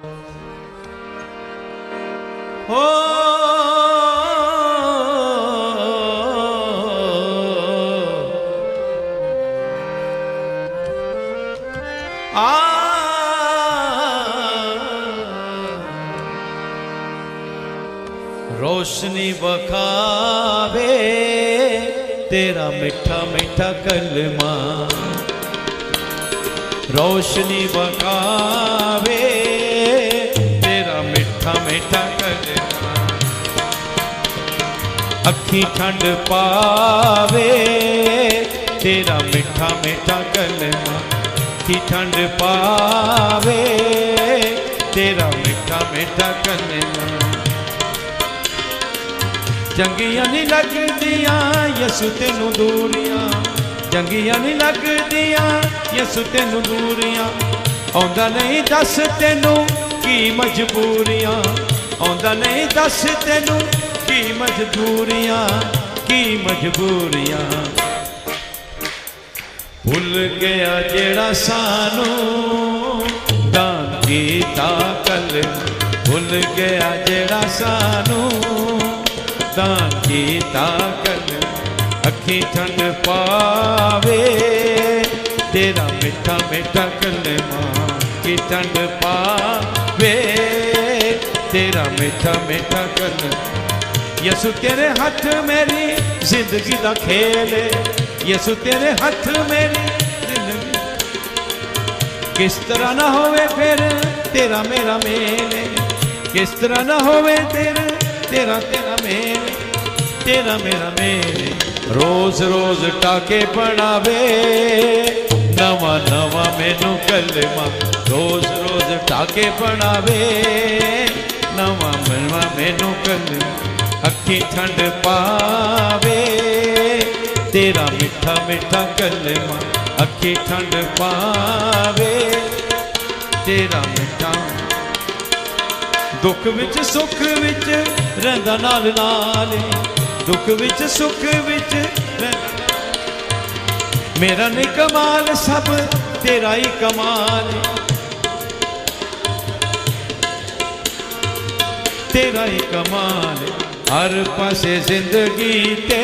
हो रोशनी बखावे तेरा मीठा मीठा कलमा, रोशनी बखावे तेरा मीठा मीठा कलमा, अखी ठंड पावे तेरा मीठा मीठा कलमा, अखी ठंड पावे तेरा मीठा मीठा कलमा। चंगियां नहीं लगदियां यसु तेनू दूरियां, चंगियां नहीं लगदियां यसु तेनू दूरियां, आउंदा नहीं दस तेनू की मजबूरियां, आउंदा नहीं दस तेनू की मजबूरियां, की मजबूरियां। भुल गया जेड़ा सानू दान कीता कलमा, भुल गया जेड़ा सानू दान कीता कलमा, अखी ठंड पावे तेरा मीठा मीठा कलमा, अखी ठंड पावे तेरा मीठा मीठा कलमा। यसु तेरे हथ मेरी जिंदगी दा खेल, यसु तेरे हथ मेरी जिंदगी, किस तरह ना होवे फिर तेरा मेरा मेल, किस तरह ना होवे तेरा तेरा तेरा मेल, तेरा मेरा मेल। रोज रोज टाके बनावे नवा नवा मैनू कलमा, रोज रोज टाके बनावे नवा नवा मैनू कलमा, अखी ठंड पावे तेरा मीठा मीठा कलमा, अखी ठंड पावे तेरा मीठा। दुख विच सुख विच रहिंदा नाल नाल, दुख विच सुख विच मेरा नहीं कमाल सब तेरा ही कमाल, तेरा ही कमाल। हर पासे जिंदगी ते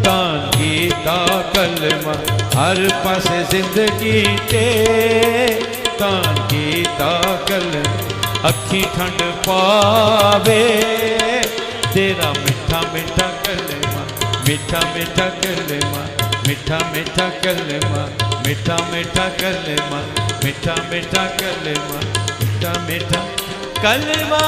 दान कीता कलमा, हर पासे जिंदगी ते दान कीता कलमा, अखी ठंड पावे तेरा मीठा मीठा कलमा, मीठा मीठा कलमा, मीठा मीठा कलमा, मीठा मीठा कलमा, मीठा मीठा कलमा, मीठा मीठा कलमा।